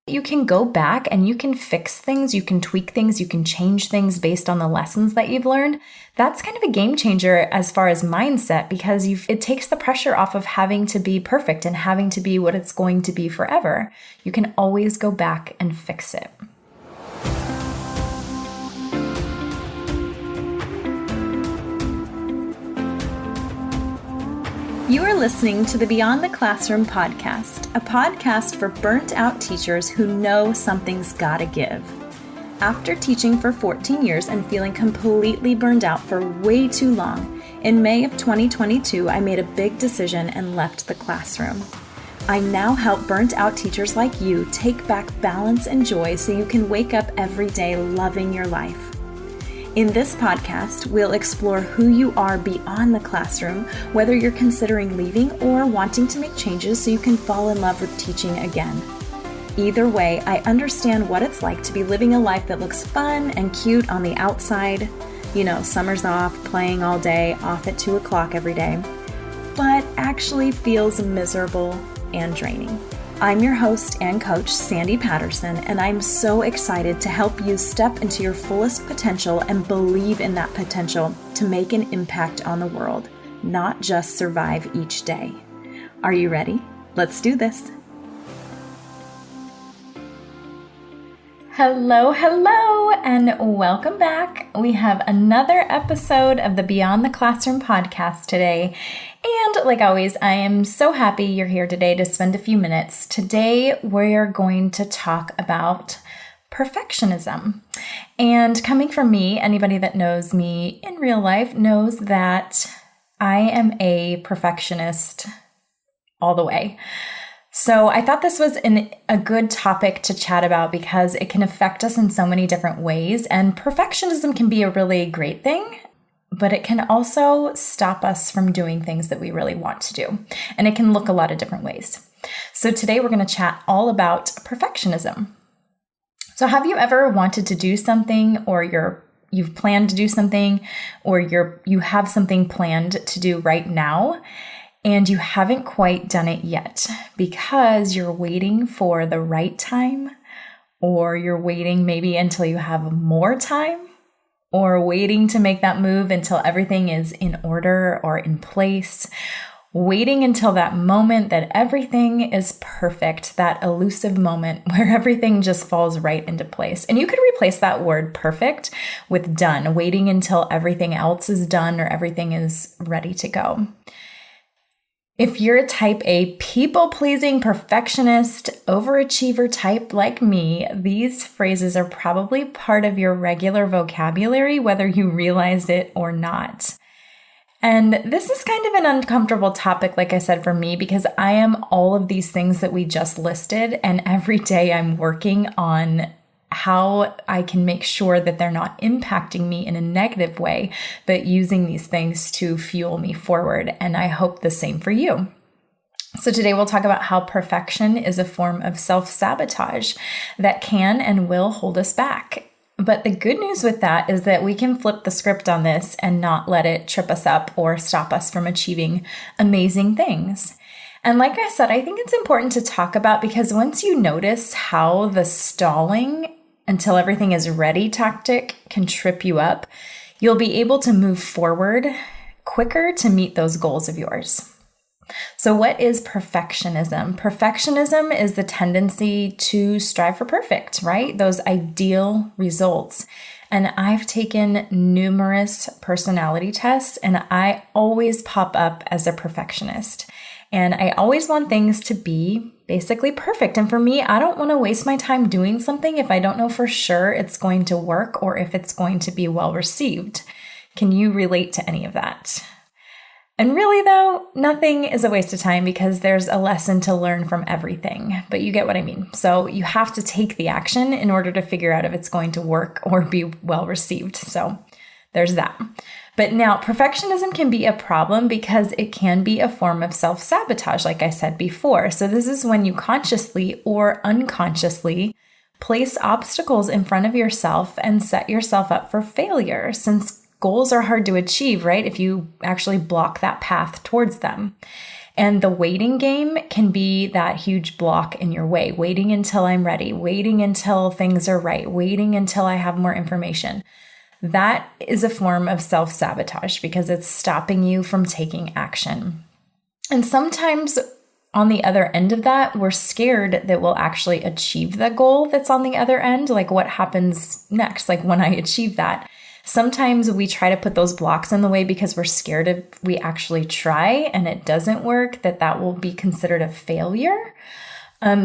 You can go back and you can fix things, you can tweak things, you can change things based on the lessons that you've learned. That's kind of a game changer as far as mindset, because it takes the pressure off of having to be perfect and having to be what it's going to be forever. You can always go back and fix it. You are listening to the Beyond the Classroom podcast, a podcast for burnt-out teachers who know something's gotta give. After teaching for 14 years and feeling completely burned out for way too long, in May of 2022, I made a big decision and left the classroom. I now help burnt-out teachers like you take back balance and joy so you can wake up every day loving your life. In this podcast, we'll explore who you are beyond the classroom, whether you're considering leaving or wanting to make changes so you can fall in love with teaching again. Either way, I understand what it's like to be living a life that looks fun and cute on the outside. You know, summer's off, playing all day, off at 2 o'clock every day, but actually feels miserable and draining. I'm your host and coach, Sandy Patterson, and I'm so excited to help you step into your fullest potential and believe in that potential to make an impact on the world, not just survive each day. Are you ready? Let's do this. Hello, and welcome back. We have another episode of the Beyond the Classroom podcast today. And like always, I am so happy you're here today to spend a few minutes. Today, we're going to talk about perfectionism. And coming from me, anybody that knows me in real life knows that I am a perfectionist all the way. So I thought this was a good topic to chat about because it can affect us in so many different ways. And perfectionism can be a really great thing, but it can also stop us from doing things that we really want to do. And it can look a lot of different ways. So today we're going to chat all about perfectionism. So have you ever wanted to do something, or you've planned to do something, or you have something planned to do right now, and you haven't quite done it yet because you're waiting for the right time, or you're waiting maybe until you have more time, or waiting to make that move until everything is in order or in place, waiting until that moment that everything is perfect, that elusive moment where everything just falls right into place. And you could replace that word perfect with done, waiting until everything else is done or everything is ready to go. If you're a type A people-pleasing, perfectionist, overachiever type like me, these phrases are probably part of your regular vocabulary, whether you realize it or not. And this is kind of an uncomfortable topic, like I said, for me, because I am all of these things that we just listed, and every day I'm working on how I can make sure that they're not impacting me in a negative way, but using these things to fuel me forward. And I hope the same for you. So today we'll talk about how perfection is a form of self-sabotage that can and will hold us back. But the good news with that is that we can flip the script on this and not let it trip us up or stop us from achieving amazing things. And like I said, I think it's important to talk about, because once you notice how the stalling until everything is ready tactic can trip you up, you'll be able to move forward quicker to meet those goals of yours. So what is perfectionism? Perfectionism is the tendency to strive for perfect, right? Those ideal results. And I've taken numerous personality tests, and I always pop up as a perfectionist. And I always want things to be basically perfect. And for me, I don't want to waste my time doing something if I don't know for sure it's going to work or if it's going to be well received. Can you relate to any of that? And really though, nothing is a waste of time because there's a lesson to learn from everything, but you get what I mean. So you have to take the action in order to figure out if it's going to work or be well received. So there's that. But now perfectionism can be a problem because it can be a form of self-sabotage, like I said before. So this is when you consciously or unconsciously place obstacles in front of yourself and set yourself up for failure, since goals are hard to achieve, right? If you actually block that path towards them. And the waiting game can be that huge block in your way, waiting until I'm ready, waiting until things are right, waiting until I have more information. That is a form of self-sabotage because it's stopping you from taking action. And sometimes on the other end of that, we're scared that we'll actually achieve the goal that's on the other end. Like what happens next? Like when I achieve that. Sometimes we try to put those blocks in the way because we're scared if we actually try and it doesn't work, that will be considered a failure.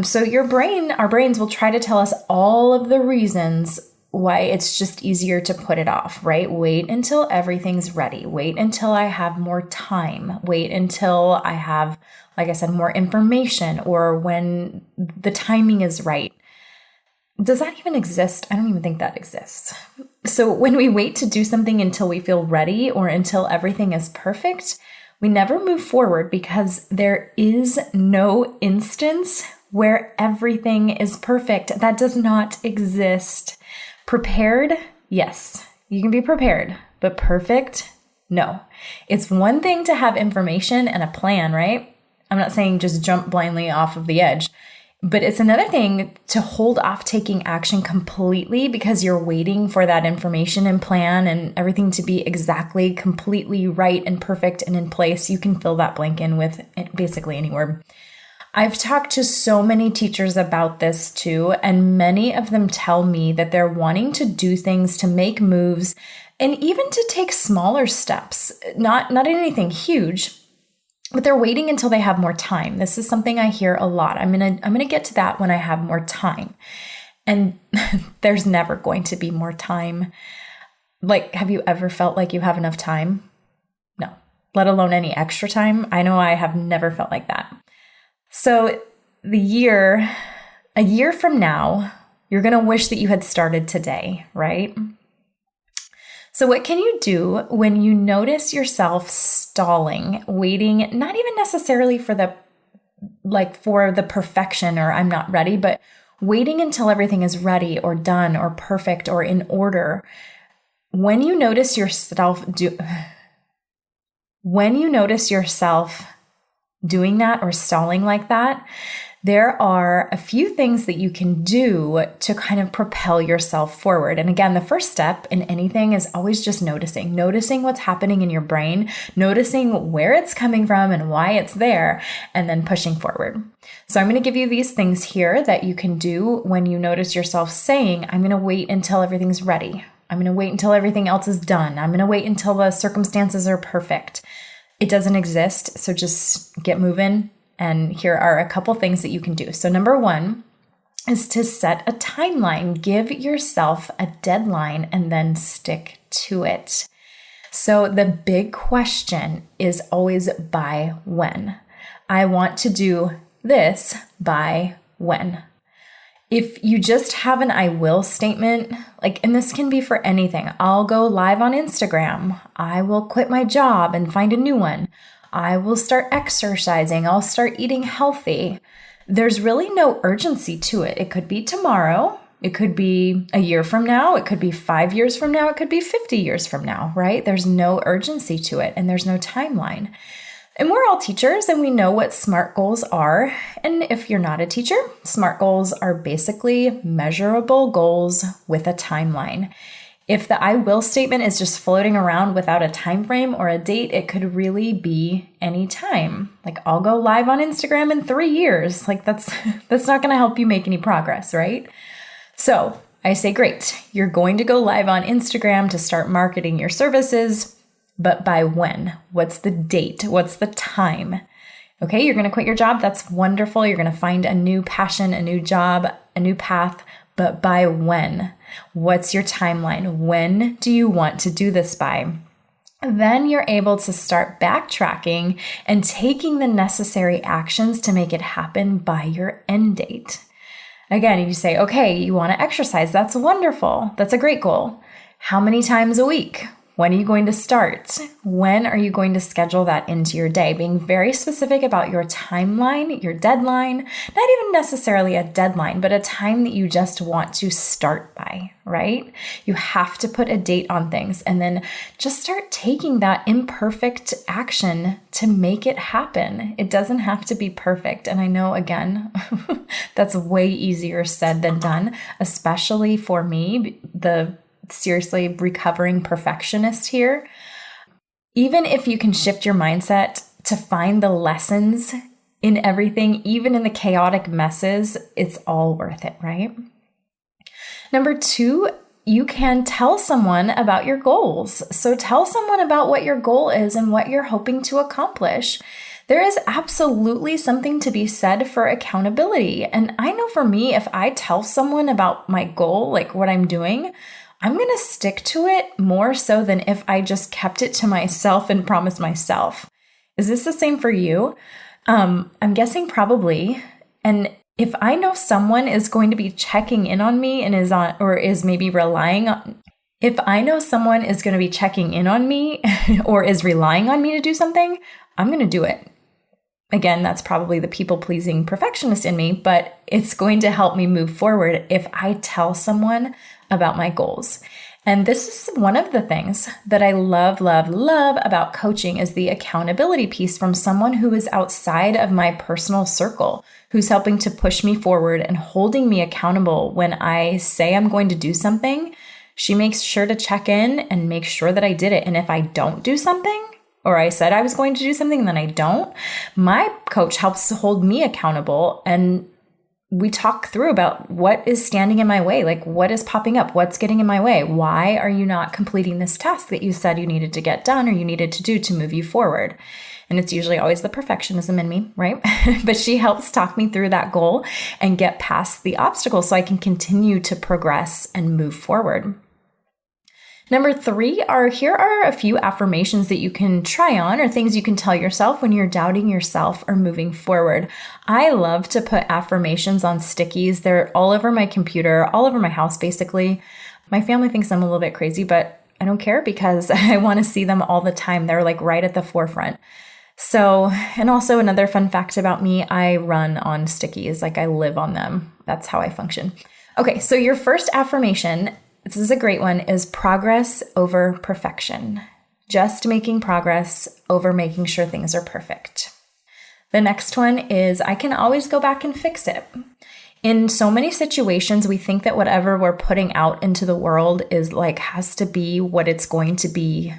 So our brains will try to tell us all of the reasons why it's just easier to put it off, right? Wait until everything's ready. Wait until I have more time. Wait until I have, like I said, more information, or when the timing is right. Does that even exist? I don't even think that exists. So when we wait to do something until we feel ready or until everything is perfect, we never move forward because there is no instance where everything is perfect. That does not exist. Prepared? Yes, you can be prepared, but perfect? No. It's one thing to have information and a plan, right? I'm not saying just jump blindly off of the edge, but it's another thing to hold off taking action completely because you're waiting for that information and plan and everything to be exactly, completely right and perfect and in place. You can fill that blank in with basically any word. I've talked to so many teachers about this too, and many of them tell me that they're wanting to do things, to make moves, and even to take smaller steps, not anything huge, but they're waiting until they have more time. This is something I hear a lot. I'm gonna get to that when I have more time. And there's never going to be more time. Like, have you ever felt like you have enough time? No, let alone any extra time. I know I have never felt like that. So a year from now, you're going to wish that you had started today, right? So what can you do when you notice yourself stalling, waiting, not even necessarily for the perfection or I'm not ready, but waiting until everything is ready or done or perfect or in order? When you notice yourself doing that or stalling like that, there are a few things that you can do to kind of propel yourself forward. And again, the first step in anything is always just noticing what's happening in your brain, noticing where it's coming from and why it's there, and then pushing forward. So I'm going to give you these things here that you can do when you notice yourself saying, I'm going to wait until everything's ready. I'm going to wait until everything else is done. I'm going to wait until the circumstances are perfect. It doesn't exist, so just get moving. And here are a couple things that you can do. So number one is to set a timeline. Give yourself a deadline and then stick to it. So the big question is always by when. I want to do this by when. If you just have an I will statement, and this can be for anything. I'll go live on Instagram. I will quit my job and find a new one. I will start exercising. I'll start eating healthy. There's really no urgency to it. It could be tomorrow. It could be a year from now. It could be 5 years from now. It could be 50 years from now, right? There's no urgency to it and there's no timeline. And we're all teachers and we know what SMART goals are. And if you're not a teacher, SMART goals are basically measurable goals with a timeline. If the I will statement is just floating around without a time frame or a date, it could really be any time. I'll go live on Instagram in 3 years. That's not going to help you make any progress, right? So I say, great, you're going to go live on Instagram to start marketing your services, but by when? What's the date? What's the time? Okay, you're going to quit your job. That's wonderful. You're going to find a new passion, a new job, a new path. But by when? What's your timeline? When do you want to do this by? Then you're able to start backtracking and taking the necessary actions to make it happen by your end date. Again, you say, okay, you want to exercise. That's wonderful. That's a great goal. How many times a week? When are you going to start? When are you going to schedule that into your day? Being very specific about your timeline, your deadline, not even necessarily a deadline, but a time that you just want to start by, right? You have to put a date on things and then just start taking that imperfect action to make it happen. It doesn't have to be perfect. And I know, again, that's way easier said than done, especially for me, the seriously recovering perfectionist here. Even if you can shift your mindset to find the lessons in everything, even in the chaotic messes, it's all worth it, right? Number 2, you can tell someone about your goals. So tell someone about what your goal is and what you're hoping to accomplish. There is absolutely something to be said for accountability. And I know for me, if I tell someone about my goal, like what I'm doing, I'm going to stick to it more so than if I just kept it to myself and promised myself. Is this the same for you? I'm guessing probably. And if I know someone is going to be checking in on me and is maybe relying on, if I know someone is going to be checking in on me or is relying on me to do something, I'm going to do it. Again, that's probably the people-pleasing perfectionist in me, but it's going to help me move forward if I tell someone about my goals. And this is one of the things that I love about coaching is the accountability piece from someone who is outside of my personal circle, who's helping to push me forward and holding me accountable when I say I'm going to do something. She makes sure to check in and make sure that I did it. And if I don't do something, or I said I was going to do something and then I don't, my coach helps to hold me accountable, and we talk through about what is standing in my way, like what is popping up, what's getting in my way, why are you not completing this task that you said you needed to get done or you needed to do to move you forward. And it's usually always the perfectionism in me, right? But she helps talk me through that goal and get past the obstacle so I can continue to progress and move forward. Number 3 here are a few affirmations that you can try on or things you can tell yourself when you're doubting yourself or moving forward. I love to put affirmations on stickies. They're all over my computer, all over my house, basically. My family thinks I'm a little bit crazy, but I don't care because I want to see them all the time. They're like right at the forefront. So, and also another fun fact about me, I run on stickies, like I live on them. That's how I function. Okay, so your first affirmation, this is a great one, is progress over perfection. Just making progress over making sure things are perfect. The next one is I can always go back and fix it. In so many situations, we think that whatever we're putting out into the world has to be what it's going to be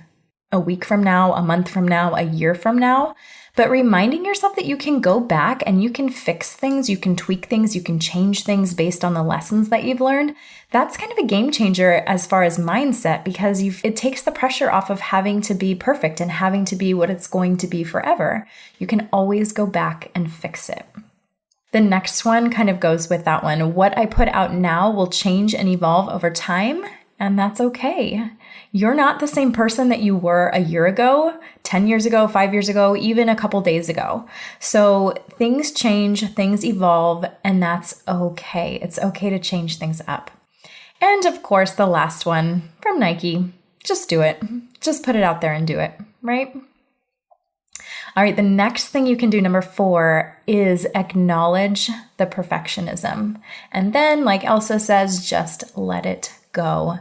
a week from now, a month from now, a year from now. But reminding yourself that you can go back and you can fix things, you can tweak things, you can change things based on the lessons that you've learned, that's kind of a game changer as far as mindset, because it takes the pressure off of having to be perfect and having to be what it's going to be forever. You can always go back and fix it. The next one kind of goes with that one. What I put out now will change and evolve over time, and that's okay. You're not the same person that you were a year ago, 10 years ago, 5 years ago, even a couple days ago. So things change, things evolve, and that's okay. It's okay to change things up. And of course, the last one from Nike, just do it. Just put it out there and do it, right? All right, the next thing you can do, number 4, is acknowledge the perfectionism. And then, like Elsa says, just let it go.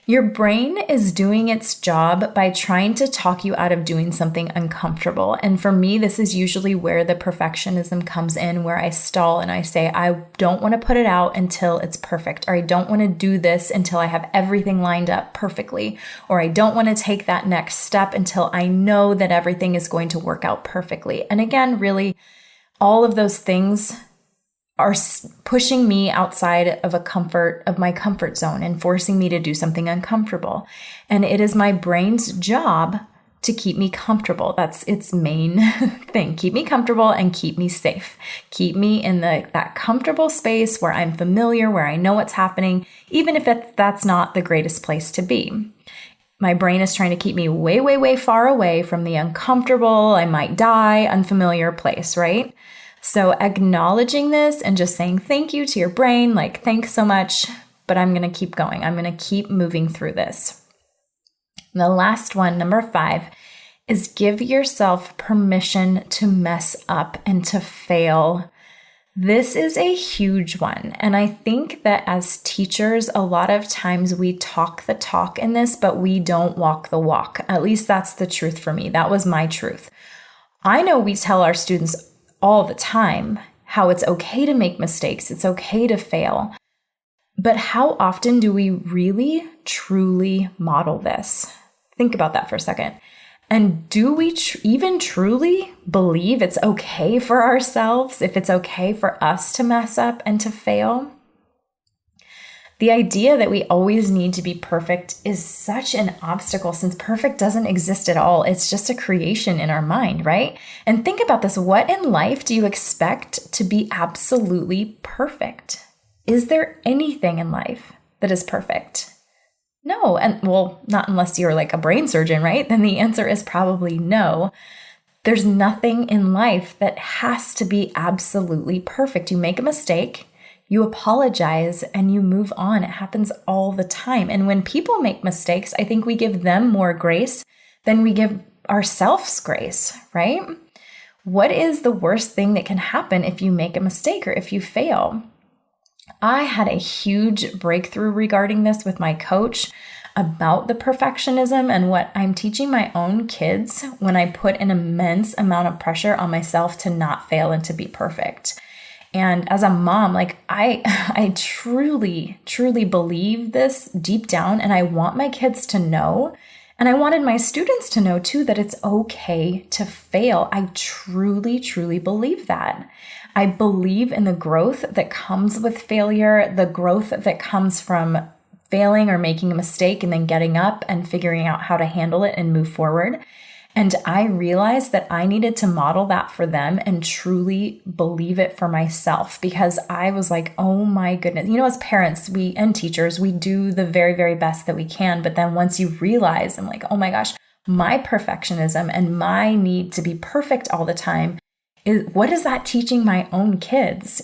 Your brain is doing its job by trying to talk you out of doing something uncomfortable. And for me, this is usually where the perfectionism comes in, where I stall and I say, I don't want to put it out until it's perfect, or I don't want to do this until I have everything lined up perfectly, or I don't want to take that next step until I know that everything is going to work out perfectly. And again, really, all of those things are pushing me outside of my comfort zone and forcing me to do something uncomfortable. And it is my brain's job to keep me comfortable. That's its main thing. Keep me comfortable and keep me safe. Keep me in that comfortable space where I'm familiar, where I know what's happening, even if that's not the greatest place to be. My brain is trying to keep me way, way, way far away from the uncomfortable, I might die, unfamiliar place, right? So acknowledging this and just saying thank you to your brain, like, thanks so much, but I'm going to keep going. I'm going to keep moving through this. And the last one, number 5, is give yourself permission to mess up and to fail. This is a huge one. And I think that as teachers, a lot of times we talk the talk in this, but we don't walk the walk. At least that's the truth for me. That was my truth. I know we tell our students all the time how it's okay to make mistakes. It's okay to fail. But how often do we really, truly model this? Think about that for a second. And do we even truly believe it's okay for ourselves, if it's okay for us to mess up and to fail? The idea that we always need to be perfect is such an obstacle since perfect doesn't exist at all. It's just a creation in our mind, right? And think about this. What in life do you expect to be absolutely perfect? Is there anything in life that is perfect? No. And well, not unless you're like a brain surgeon, right? Then the answer is probably no. There's nothing in life that has to be absolutely perfect. You make a mistake, you apologize, and you move on. It happens all the time. And when people make mistakes, I think we give them more grace than we give ourselves grace, right? What is the worst thing that can happen if you make a mistake or if you fail? I had a huge breakthrough regarding this with my coach about the perfectionism and what I'm teaching my own kids when I put an immense amount of pressure on myself to not fail and to be perfect. And as a mom, like I truly, truly believe this deep down, and I want my kids to know, and I wanted my students to know too, that it's okay to fail. I truly, truly believe that. I believe in the growth that comes with failure, the growth that comes from failing or making a mistake and then getting up and figuring out how to handle it and move forward. And I realized that I needed to model that for them and truly believe it for myself, because I was like, oh my goodness, as parents and teachers, we do the very, very best that we can. But then once you realize, I'm like, oh my gosh, my perfectionism and my need to be perfect all the time, what is that teaching my own kids?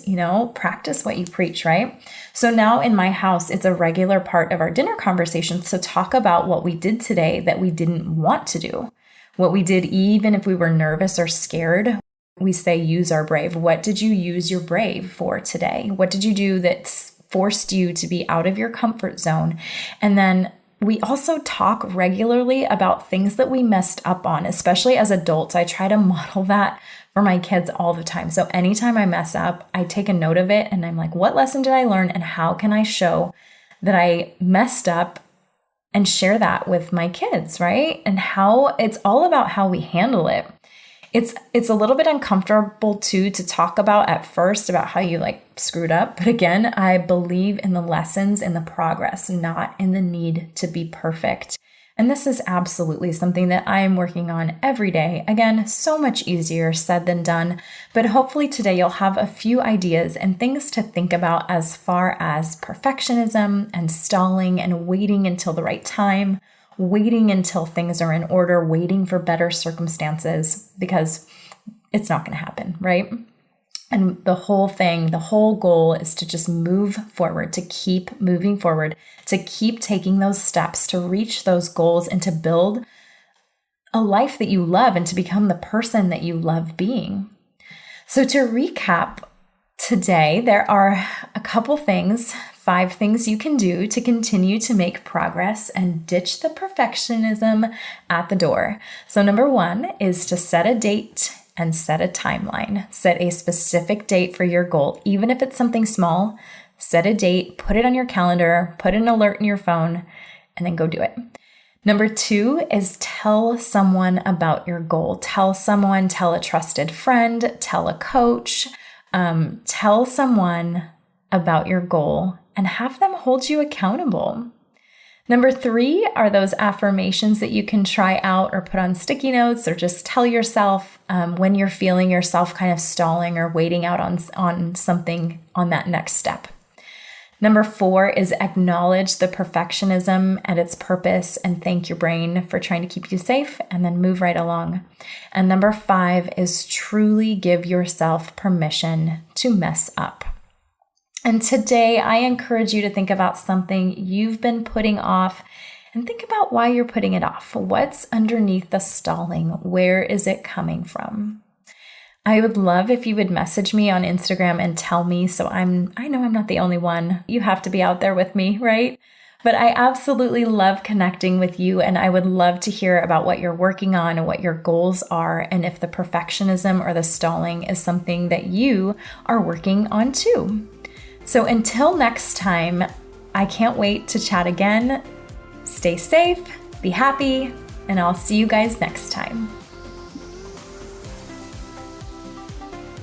Practice what you preach, right? So now in my house, it's a regular part of our dinner conversations to talk about what we did today that we didn't want to do. What we did, even if we were nervous or scared, we say, use our brave. What did you use your brave for today? What did you do that forced you to be out of your comfort zone? And then we also talk regularly about things that we messed up on, especially as adults. I try to model that for my kids all the time. So anytime I mess up, I take a note of it and I'm like, what lesson did I learn and how can I show that I messed up and share that with my kids, right? And how it's all about how we handle it. It's a little bit uncomfortable too to talk about at first about how you screwed up. But again, I believe in the lessons and the progress, not in the need to be perfect. And this is absolutely something that I am working on every day. Again, so much easier said than done. But hopefully today you'll have a few ideas and things to think about as far as perfectionism and stalling and waiting until the right time, waiting until things are in order, waiting for better circumstances, because it's not going to happen, right? And the whole goal is to just move forward, to keep moving forward, to keep taking those steps to reach those goals and to build a life that you love and to become the person that you love being. So to recap today, there are a couple things, 5 things you can do to continue to make progress and ditch the perfectionism at the door. So number 1 is to set a date and set a timeline. Set a specific date for your goal. Even if it's something small, set a date, put it on your calendar, put an alert in your phone, and then go do it. Number 2 is tell someone about your goal. Tell a trusted friend, tell a coach, tell someone about your goal and have them hold you accountable. Number 3 are those affirmations that you can try out or put on sticky notes or just tell yourself when you're feeling yourself kind of stalling or waiting out on something on that next step. Number 4 is acknowledge the perfectionism and its purpose and thank your brain for trying to keep you safe and then move right along. And number 5 is truly give yourself permission to mess up. And today I encourage you to think about something you've been putting off and think about why you're putting it off. What's underneath the stalling? Where is it coming from? I would love if you would message me on Instagram and tell me, so I know I'm not the only one. You have to be out there with me, right? But I absolutely love connecting with you, and I would love to hear about what you're working on and what your goals are, and if the perfectionism or the stalling is something that you are working on too. So until next time, I can't wait to chat again. Stay safe, be happy, and I'll see you guys next time.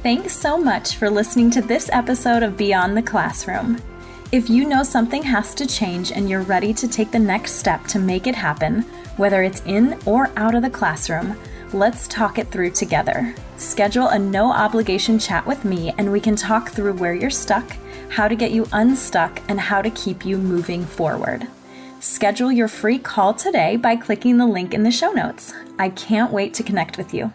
Thanks so much for listening to this episode of Beyond the Classroom. If you know something has to change and you're ready to take the next step to make it happen, whether it's in or out of the classroom, let's talk it through together. Schedule a no-obligation chat with me and we can talk through where you're stuck, how to get you unstuck, and how to keep you moving forward. Schedule your free call today by clicking the link in the show notes. I can't wait to connect with you.